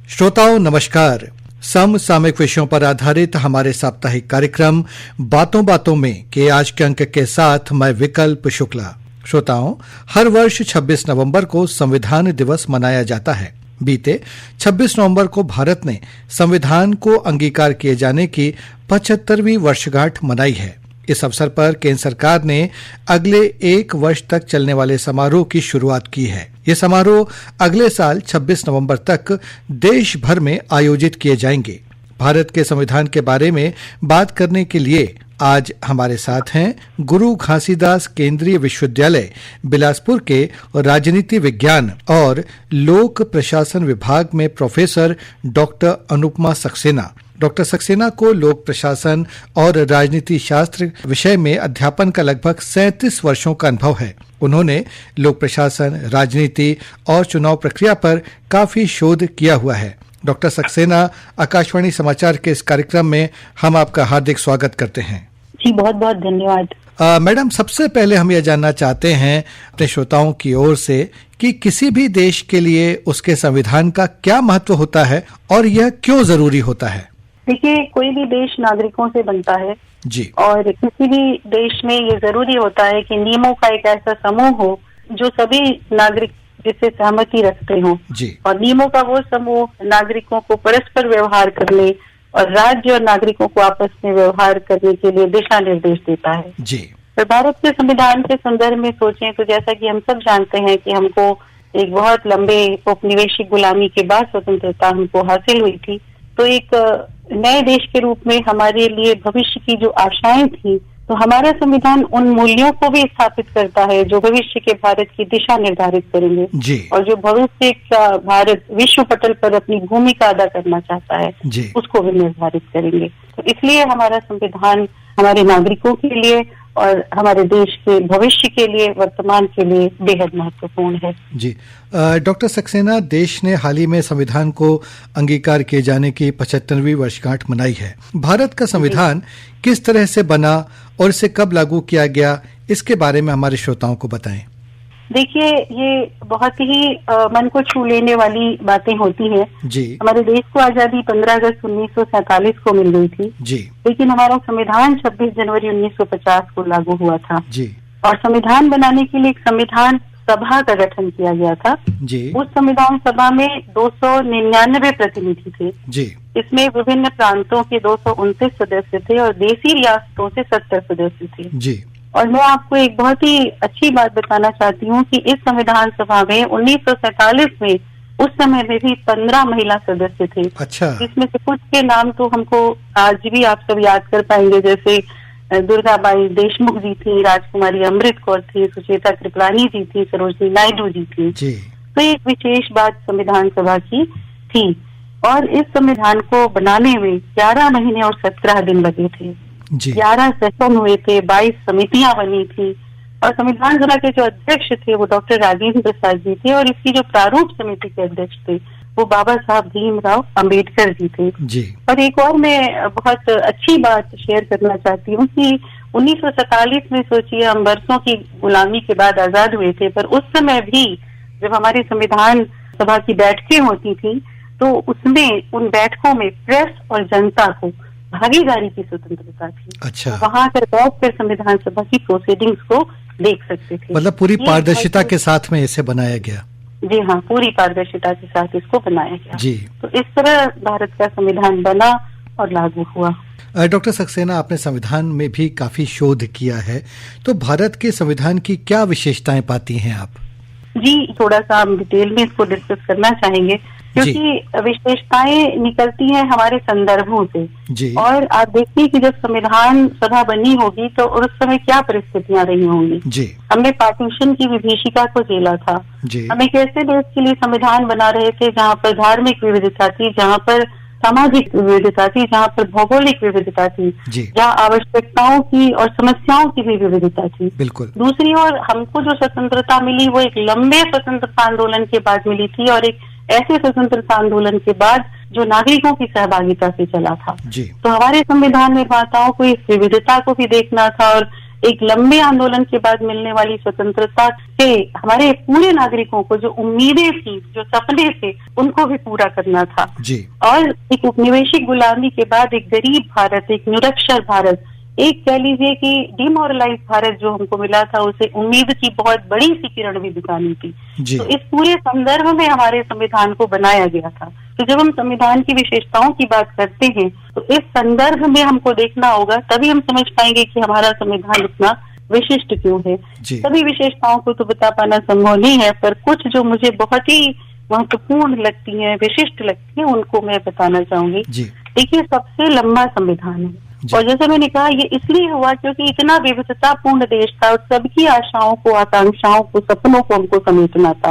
श्रोताओं नमस्कार। समसामयिक विषयों पर आधारित हमारे साप्ताहिक कार्यक्रम बातों बातों में के आज के अंक के साथ मैं विकल्प शुक्ला। श्रोताओं, हर वर्ष 26 नवंबर को संविधान दिवस मनाया जाता है। बीते 26 नवंबर को भारत ने संविधान को अंगीकार किए जाने की 75वीं वर्षगांठ मनाई है। इस अवसर पर केंद्र सरकार ने अगले 1 वर्ष तक चलने वाले समारोह की शुरुआत की है। ये समारोह अगले साल 26 नवंबर तक देश भर में आयोजित किए जाएंगे। भारत के संविधान के बारे में बात करने के लिए आज हमारे साथ हैं गुरु घासीदास केंद्रीय विश्वविद्यालय बिलासपुर के राजनीति विज्ञान और लोक प्रशासन विभाग में professor doctor Anupama Saxena. Doctor Saxena को लोक प्रशासन और राजनीति शास्त्र विषय में अध्यापन का लगभग 37 वर्षों का अनुभव है। उन्होंने लोक प्रशासन, राजनीति और चुनाव प्रक्रिया पर काफी शोध किया हुआ है। डॉक्टर सक्सेना, आकाशवाणी समाचार के इस कार्यक्रम में हम आपका हार्दिक स्वागत करते हैं। जी, बहुत बहुत धन्यवाद। मैडम, सबसे पहले हम यह जानना चाहते हैं अपने श्रोताओं की ओर से कि किसी भी देश के लिए उसके संविधान का क्या महत्व होता है और यह क्यों जरूरी होता है? देखिए, कोई भी देश नागरिकों से बनता है जी, और किसी भी देश में ये जरूरी होता है कि नियमों का एक ऐसा समूह हो जो सभी नागरिक जिससे सहमति रखते हों जी, और नियमों का वो समूह नागरिकों को परस्पर व्यवहार करने और राज्य और नागरिकों को आपस में व्यवहार करने के लिए दिशा निर्देश देता है जी। तो भारत के संविधान के संदर्भ में सोचें तो जैसा कि हम सब जानते हैं कि हमको एक बहुत लंबे औपनिवेशिक गुलामी के बाद स्वतंत्रता हमको हासिल हुई थी। तो एक नए देश के रूप में हमारे लिए भविष्य की जो आशाएं थी, तो हमारा संविधान उन मूल्यों को भी स्थापित करता है जो भविष्य के भारत की दिशा निर्धारित करेंगे जी, और जो भविष्य का भारत विश्व पटल पर अपनी भूमिका अदा करना चाहता है जी, उसको भी निर्धारित करेंगे। तो इसलिए हमारा संविधान हमारे नागरिकों के लिए और हमारे देश के भविष्य के लिए, वर्तमान के लिए बेहद महत्वपूर्ण है। जी। डॉक्टर सक्सेना, देश ने हाल ही में संविधान को अंगीकार किए जाने की 75वीं वर्षगांठ मनाई है। भारत का संविधान किस तरह से बना और इसे कब लागू किया गया, इसके बारे में हमारे श्रोताओं को बताएं। देखिए, ये बहुत ही मन को छू लेने वाली बातें होती हैं जी। हमारे देश को आजादी 15 अगस्त 1947 को मिल गई थी जी, लेकिन हमारा संविधान 26 जनवरी 1950 को लागू हुआ था जी। और संविधान बनाने के लिए एक संविधान सभा का गठन किया गया था जी। उस संविधान सभा में 299 प्रतिनिधि थे जी। इसमें विभिन्न प्रांतों के 229 सदस्य थे और देसी रियासतों से 70 सदस्य थे जी। और मैं आपको एक बहुत ही अच्छी बात बताना चाहती हूँ कि इस संविधान सभा में 1947 में उस समय में भी 15 महिला सदस्य थे। अच्छा। इसमें से कुछ के नाम तो हमको आज भी आप सब याद कर पाएंगे, जैसे दुर्गाबाई देशमुख जी थी, राजकुमारी अमृत कौर थी, सुचेता कृपलानी जी थी, सरोजनी नायडू जी थी जी। तो एक विशेष बात संविधान सभा की थी और इस संविधान को बनाने में 11 महीने और 17 दिन लगे थे। 11 सेशन हुए थे, 22 समितियां बनी थी और संविधान सभा के जो अध्यक्ष थे वो डॉक्टर राजेंद्र प्रसाद जी थे और इसकी जो प्रारूप समिति के अध्यक्ष थे वो बाबा साहब भीमराव अंबेडकर जी थे जी। और एक और मैं बहुत अच्छी बात शेयर करना चाहती हूँ कि 1947 में सोचिए हम वर्षों की गुलामी के बाद आजाद हुए थे, पर उस समय भी जब हमारी संविधान सभा की बैठकें होती थी तो उसमें उन बैठकों में प्रेस और जनता को भागीदारी की स्वतंत्रता थी। अच्छा। वहां कर बैठ कर संविधान सभा की प्रोसीडिंग्स को देख सकते थे। मतलब पूरी पारदर्शिता के साथ में इसे बनाया गया। जी हाँ, पूरी पारदर्शिता के साथ इसको बनाया गया जी। तो इस तरह भारत का संविधान बना और लागू हुआ। डॉक्टर सक्सेना, आपने संविधान में भी काफी शोध किया है, तो भारत के संविधान की क्या विशेषताएं पाती हैं आप? जी, थोड़ा सा हम डिटेल में इसको डिस्कस करना चाहेंगे क्योंकि विशेषताएं निकलती हैं हमारे संदर्भों से जी। और आप देखिए कि जब संविधान सभा बनी होगी तो उस समय क्या परिस्थितियां रही होंगी जी। हमने पार्टीशन की विभीषिका को झेला था जी। हम एक ऐसे देश के लिए संविधान बना रहे थे जहाँ पर धार्मिक विविधता थी, जहाँ पर सामाजिक विविधता थी, जहाँ पर भौगोलिक विविधता थी, जहाँ आवश्यकताओं की और समस्याओं की भी विविधता थी। बिल्कुल। दूसरी ओर हमको जो स्वतंत्रता मिली वो एक लंबे स्वतंत्रता आंदोलन के बाद मिली थी और एक ऐसे स्वतंत्रता आंदोलन के बाद जो नागरिकों की सहभागिता से चला था जी। तो हमारे संविधान निर्माताओं को इस विविधता को भी देखना था और एक लंबे आंदोलन के बाद मिलने वाली स्वतंत्रता से हमारे पूरे नागरिकों को जो उम्मीदें थी, जो सपने थे, उनको भी पूरा करना था जी। और एक उपनिवेशिक गुलामी के बाद एक गरीब भारत, एक निरक्षर भारत, एक कह लीजिए कि डिमोरलाइज भारत जो हमको मिला था, उसे उम्मीद की बहुत बड़ी सी किरण भी दिखानी थी। तो इस पूरे संदर्भ में हमारे संविधान को बनाया गया था। तो जब हम संविधान की विशेषताओं की बात करते हैं तो इस संदर्भ में हमको देखना होगा, तभी हम समझ पाएंगे कि हमारा संविधान इतना विशिष्ट क्यों है। सभी विशेषताओं को तो बता पाना संभव नहीं है, पर कुछ जो मुझे बहुत ही महत्वपूर्ण लगती हैं, विशिष्ट लगती हैं, उनको मैं बताना चाहूंगी। देखिए, सबसे लंबा संविधान है और जैसे मैंने कहा, ये इसलिए हुआ क्योंकि इतना विविधतापूर्ण देश था और सबकी आशाओं को, आकांक्षाओं को, सपनों को हमको समेटना था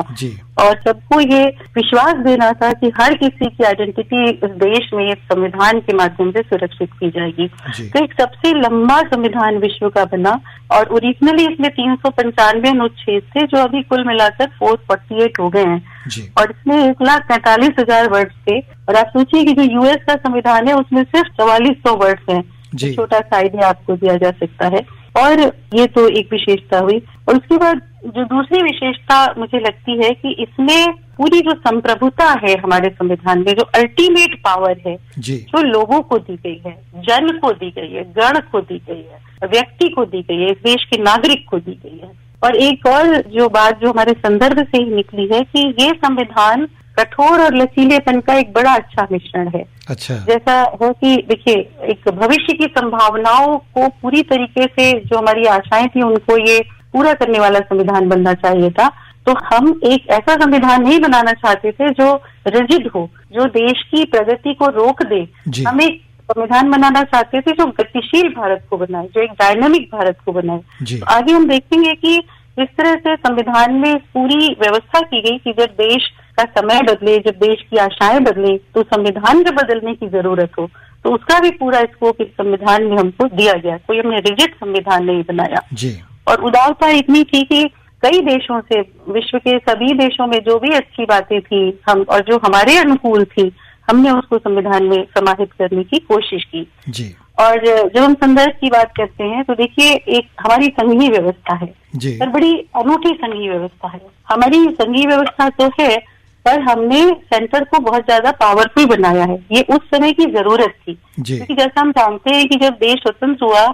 और सबको ये विश्वास देना था कि हर किसी की आइडेंटिटी इस देश में इस संविधान के माध्यम से सुरक्षित की जाएगी। तो एक सबसे लंबा संविधान विश्व का बना और ओरिजिनली इसमें 395 अनुच्छेद थे, जो अभी कुल मिलाकर 448 हो गए हैं और इसमें 1,43,000 वर्ड थे। और आप सोचिए कि जो यूएस का संविधान है उसमें सिर्फ 4400 वर्ड्स हैं। छोटा सा आइडिया आपको दिया जा सकता है। और ये तो एक विशेषता हुई। और उसके बाद जो दूसरी विशेषता मुझे लगती है कि इसमें पूरी जो संप्रभुता है हमारे संविधान में, जो अल्टीमेट पावर है, जो लोगों को दी गई है, जन को दी गई है, गण को दी गई है, व्यक्ति को दी गई है, इस देश के नागरिक को दी गई है। और एक और जो बात जो हमारे संदर्भ से ही निकली है कि ये संविधान कठोर और लचीलेपन का एक बड़ा अच्छा मिश्रण है। अच्छा। जैसा है कि देखिए, एक भविष्य की संभावनाओं को पूरी तरीके से, जो हमारी आशाएं थी, उनको ये पूरा करने वाला संविधान बनना चाहिए था। तो हम एक ऐसा संविधान नहीं बनाना चाहते थे जो रिजिड हो, जो देश की प्रगति को रोक दे। हम एक संविधान बनाना चाहते थे जो गतिशील भारत को बनाए, जो एक डायनामिक भारत को बनाए। तो आगे हम देखेंगे कि इस तरह से संविधान में पूरी व्यवस्था की गई कि जब देश का समय बदले, जब देश की आशाएं बदले, तो संविधान जब बदलने की जरूरत हो, तो उसका भी पूरा स्कोप इस संविधान में हमको दिया गया। कोई हमने रिजिड संविधान नहीं बनाया। और उदारता इतनी थी कि कई देशों से, विश्व के सभी देशों में जो भी अच्छी बातें थी हम और जो हमारे अनुकूल थी, हमने उसको संविधान में समाहित करने की कोशिश की। और जब हम संदर्भ की बात करते हैं तो देखिए, एक हमारी संघीय व्यवस्था है, पर बड़ी अनूठी संघीय व्यवस्था है। हमारी संघीय व्यवस्था तो है, पर हमने सेंटर को बहुत ज्यादा पावरफुल बनाया है। ये उस समय की जरूरत थी, क्योंकि जैसा हम जानते हैं कि जब देश स्वतंत्र हुआ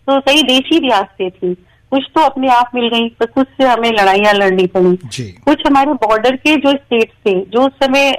तो कई देशी रियासतें थी, कुछ तो अपने आप मिल गई, पर कुछ से हमें लड़ाइयां लड़नी पड़ी। कुछ हमारे बॉर्डर के जो स्टेट्स थे, जो उस समय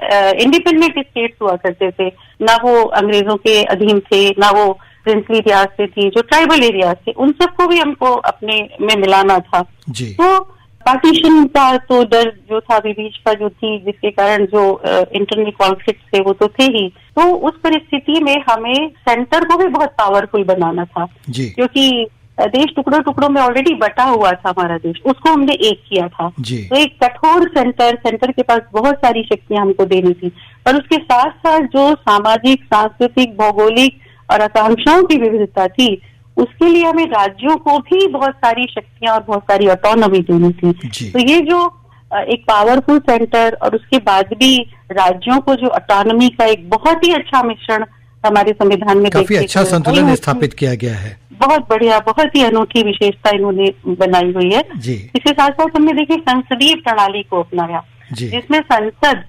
इंडिपेंडेंट स्टेट्स हुआ करते थे, ना वो अंग्रेजों के अधीन थे, ना वो प्रिंसली रियासतें थी, जो ट्राइबल एरियाज थे, उन सबको भी हमको अपने में मिलाना था। तो पार्टीशन का तो डर जो था, विभीषका जो थी, जिसके कारण जो इंटरनल कॉन्फ्लिक्ट थे वो तो थे ही। तो उस परिस्थिति में हमें सेंटर को भी बहुत पावरफुल बनाना था, क्योंकि देश टुकड़ों टुकड़ों में ऑलरेडी बटा हुआ था हमारा देश, उसको हमने एक किया था। तो एक कठोर सेंटर के पास बहुत सारी शक्तियां हमको देनी थी, पर उसके साथ साथ जो सामाजिक, सांस्कृतिक, भौगोलिक और आकांक्षाओं की विविधता थी, उसके लिए हमें राज्यों को भी बहुत सारी शक्तियां और बहुत सारी ऑटोनॉमी देनी थी। तो ये जो एक पावरफुल सेंटर और उसके बाद भी राज्यों को जो ऑटोनॉमी का एक बहुत ही अच्छा मिश्रण हमारे संविधान में काफी अच्छा संतुलन स्थापित किया गया है। बहुत बढ़िया, बहुत ही अनूठी विशेषता इन्होंने बनाई हुई है। इसके साथ साथ हमने देखिए संसदीय प्रणाली को अपनाया, जिसमें संसद,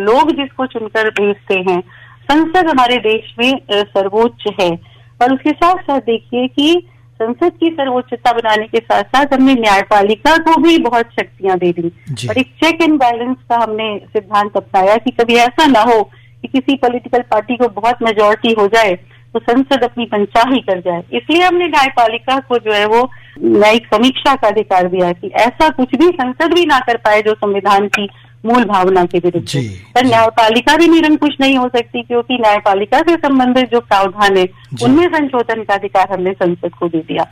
लोग जिसको चुनकर भेजते हैं, संसद हमारे देश में सर्वोच्च है। और उसके साथ साथ देखिए कि संसद की सर्वोच्चता बनाने के साथ साथ हमने न्यायपालिका को भी बहुत शक्तियां दे दी और एक चेक एंड बैलेंस का हमने सिद्धांत अपनाया कि कभी ऐसा ना हो कि किसी पॉलिटिकल पार्टी को बहुत मेजॉरिटी हो जाए तो संसद अपनी पंचाही कर जाए। इसलिए हमने न्यायपालिका को जो है वो न्यायिक समीक्षा का अधिकार दिया कि ऐसा कुछ भी संसद भी ना कर पाए जो संविधान की मूल भावना के विरुद्ध। पर न्यायपालिका भी निरंकुश नहीं हो सकती, क्योंकि न्यायपालिका से संबंधित जो प्रावधान है उनमें संशोधन का अधिकार हमने संसद को दे दिया।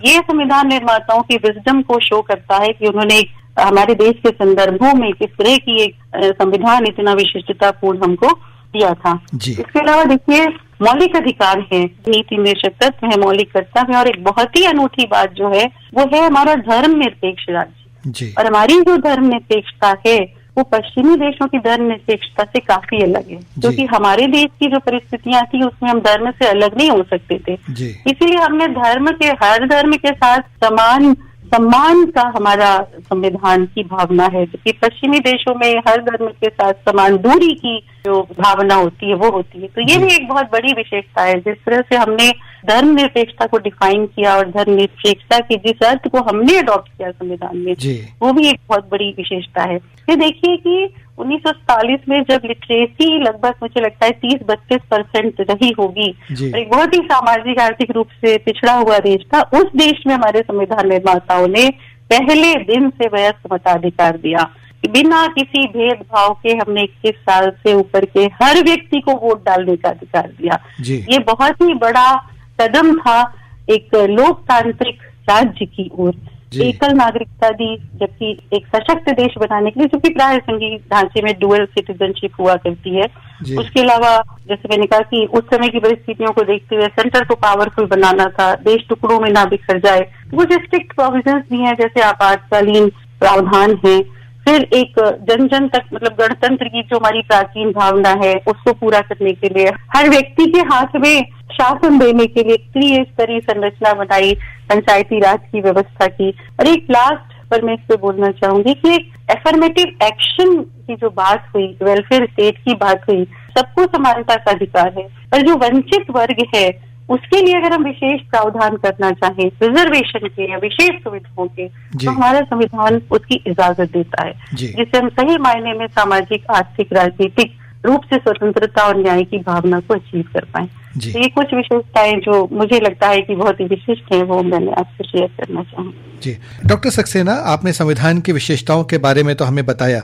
ये संविधान निर्माताओं की विजडम को शो करता है कि उन्होंने हमारे देश के संदर्भों में किस तरह की एक संविधान इतना विशिष्टतापूर्ण हमको दिया था। इसके अलावा देखिए, मौलिक अधिकार है, नीति निदेशक तत्व है, मौलिक कर्तव्य है, और एक बहुत ही अनूठी बात जो है वो है हमारा धर्म निरपेक्ष राज्य। और हमारी जो धर्म निरपेक्षता है वो पश्चिमी देशों की धर्मनिरपेक्षता से काफी अलग है, क्योंकि हमारे देश की जो परिस्थितियां थी उसमें हम धर्म से अलग नहीं हो सकते थे। इसीलिए हमने हर धर्म के साथ सम्मान का हमारा संविधान की भावना है, जबकि पश्चिमी देशों में हर धर्म के साथ समान दूरी की जो भावना होती है वो होती है। तो ये भी एक बहुत बड़ी विशेषता है। जिस तरह से हमने धर्म निरपेक्षता को डिफाइन किया और धर्म निरपेक्षता के जिस अर्थ को हमने अडॉप्ट किया संविधान में, वो भी एक बहुत बड़ी विशेषता है। ये देखिए कि 1947 में जब लिटरेसी लगभग मुझे लगता है 30-32% रही होगी, एक बहुत ही सामाजिक आर्थिक रूप से पिछड़ा हुआ देश था, उस देश में हमारे संविधान निर्माताओं ने पहले दिन से वयस्क मताधिकार दिया। बिना किसी भेदभाव के हमने 21 साल से ऊपर के हर व्यक्ति को वोट डालने का अधिकार दिया। ये बहुत ही बड़ा कदम था एक लोकतांत्रिक राज्य की ओर। एकल नागरिकता दी, जबकि एक सशक्त देश बनाने के लिए, जो कि प्राय संघीय ढांचे में डुअल सिटीजनशिप हुआ करती है। उसके अलावा जैसे मैंने कहा कि उस समय की परिस्थितियों को देखते हुए सेंटर को पावरफुल बनाना था, देश टुकड़ों में ना बिखर जाए। कुछ स्ट्रिक्ट प्रोविजंस भी हैं, जैसे आपातकालीन प्रावधान है। फिर एक जन जन तक मतलब गणतंत्र की जो हमारी प्राचीन भावना है उसको पूरा करने के लिए हर व्यक्ति के हाथ में शासन देने के लिए त्रिस्तरीय संरचना बनाई, पंचायती राज की व्यवस्था की। और एक लास्ट पर मैं इस पे बोलना चाहूंगी कि एक एफर्मेटिव एक्शन की जो बात हुई, वेलफेयर स्टेट की बात हुई, सबको समानता का अधिकार है। और जो वंचित वर्ग है उसके लिए अगर हम विशेष प्रावधान करना चाहें, रिजर्वेशन के या विशेष सुविधाओं के, तो हमारा संविधान उसकी इजाजत देता है, जिससे हम सही मायने में सामाजिक, आर्थिक, राजनीतिक रूप से स्वतंत्रता और न्याय की भावना को अचीव कर पाए। तो ये कुछ विशेषताएं जो मुझे लगता है कि बहुत ही विशिष्ट हैं, वो मैंने आपसे शेयर करना चाहूँगी। जी डॉक्टर सक्सेना, आपने संविधान की विशेषताओं के बारे में तो हमें बताया।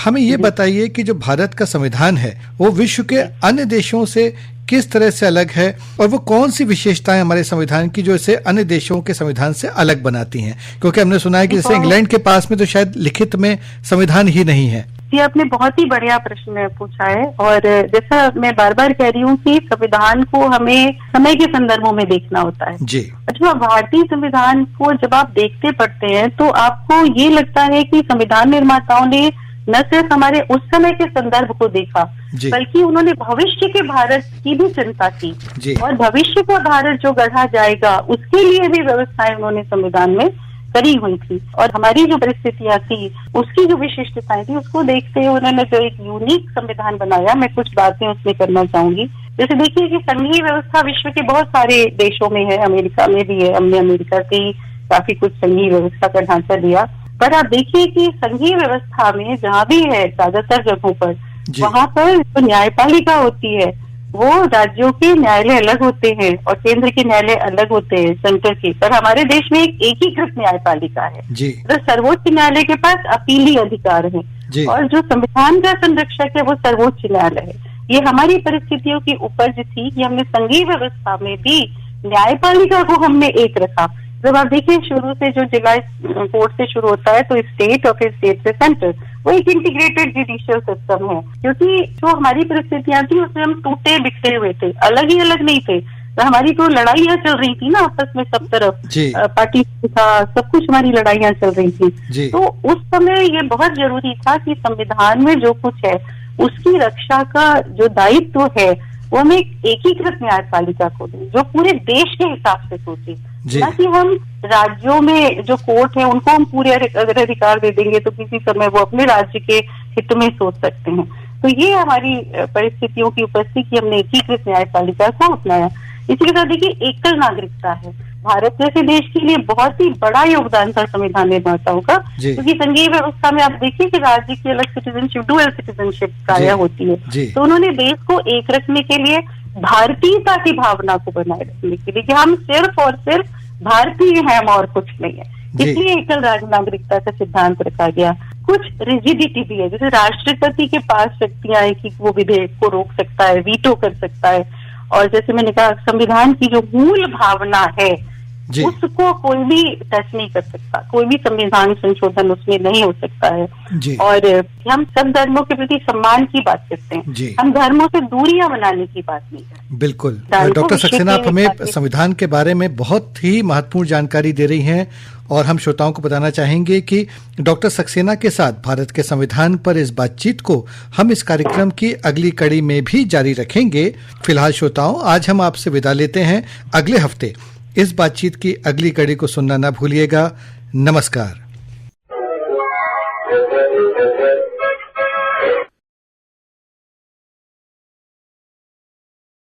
हमें ये बताइए कि जो भारत का संविधान है वो विश्व के अन्य देशों से किस तरह से अलग है, और वो कौन सी विशेषताएं हमारे संविधान की जो इसे अन्य देशों के संविधान से अलग बनाती हैं? क्योंकि हमने सुना है कि जैसे इंग्लैंड के पास में तो शायद लिखित में संविधान ही नहीं है। ये आपने बहुत ही बढ़िया प्रश्न पूछा है, और जैसा मैं बार बार कह रही हूँ कि संविधान को हमें समय के संदर्भों में देखना होता है। जी। अच्छा, भारतीय संविधान को जब आप देखते पढ़ते हैं तो आपको ये लगता है कि संविधान निर्माताओं ने न सिर्फ हमारे उस समय के संदर्भ को देखा, बल्कि उन्होंने भविष्य के भारत की भी चिंता की, और भविष्य का भारत जो गढ़ा जाएगा उसके लिए भी व्यवस्थाएं उन्होंने संविधान में करी हुई थी। और हमारी जो परिस्थितियां थी, उसकी जो विशिष्टताएं थी, उसको देखते हुए उन्होंने जो एक यूनिक संविधान बनाया, मैं कुछ बातें उसमें करना चाहूंगी। जैसे देखिए कि संघीय व्यवस्था विश्व के बहुत सारे देशों में है, अमेरिका में भी है, हमने अमेरिका से ही काफी कुछ संघीय व्यवस्था का ढांचा दिया। पर आप देखिए कि संघीय व्यवस्था में जहाँ भी है, ज्यादातर जगहों पर, वहाँ पर जो न्यायपालिका होती है वो राज्यों के न्यायालय अलग होते हैं और केंद्र के न्यायालय अलग होते हैं सेंटर के। पर हमारे देश में एक एकीकृत न्यायपालिका है। तो सर्वोच्च न्यायालय के पास अपीली अधिकार है, और जो संविधान का संरक्षक है वो सर्वोच्च न्यायालय है। ये हमारी परिस्थितियों की उपज थी कि हमने संघीय व्यवस्था में भी न्यायपालिका को हमने एक रखा। जब आप देखिए शुरू से जो जिला कोर्ट से शुरू होता है तो स्टेट और फिर स्टेट से सेंटर, वो एक इंटीग्रेटेड जुडिशियल सिस्टम है। क्योंकि जो हमारी परिस्थितियां थी उसमें हम टूटे बिखरे हुए थे, अलग ही अलग नहीं थे। तो हमारी तो लड़ाइयां चल रही थी ना आपस में, सब तरफ पार्टी था, सब कुछ हमारी लड़ाइयां चल रही थी। तो उस समय ये बहुत जरूरी था कि संविधान में जो कुछ है उसकी रक्षा का जो दायित्व है वो हमें एकीकृत न्यायपालिका को दें, जो पूरे देश के हिसाब से सोचे, ना कि हम राज्यों में जो कोर्ट है उनको हम पूरे अगर अधिकार दे देंगे तो किसी समय वो अपने राज्य के हित में सोच सकते हैं। तो ये हमारी परिस्थितियों की उपस्थिति की हमने एकीकृत न्यायपालिका को अपनाया। इसी के साथ देखिए एकल नागरिकता है, भारत जैसे देश के लिए बहुत ही बड़ा योगदान था संविधान निर्माताओं का, क्योंकि संघीय व्यवस्था में आप देखिए कि राज्य की अलग सिटीजनशिप, डुअल सिटीजनशिप प्राय होती है। तो उन्होंने देश को एक रखने के लिए, भारतीयता की भावना को बनाए रखने के लिए कि हम सिर्फ और सिर्फ भारतीय हैं, हम और कुछ नहीं है, इसलिए एकल नागरिकता का सिद्धांत रखा गया। कुछ रिजिडिटी भी है, जैसे राष्ट्रपति के पास शक्तियां है कि वो विधेयक को रोक सकता है, वीटो कर सकता है। और जैसे मैंने कहा संविधान की जो मूल भावना है उसको कोई भी टच नहीं कर सकता, कोई भी संविधान संशोधन उसमें नहीं हो सकता है। और हम सब धर्मों के प्रति सम्मान की बात करते हैं, हम धर्मों से दूरियां बनाने की बात नहीं करते। बिल्कुल। डॉक्टर सक्सेना, आप हमें संविधान के बारे में बहुत ही महत्वपूर्ण जानकारी दे रही हैं और हम श्रोताओं को बताना चाहेंगे कि डॉक्टर सक्सेना के साथ भारत के संविधान पर इस बातचीत को हम इस कार्यक्रम की अगली कड़ी में भी जारी रखेंगे। फिलहाल श्रोताओं, आज हम आपसे विदा लेते हैं। अगले हफ्ते इस बातचीत की अगली कड़ी को सुनना न भूलिएगा। नमस्कार।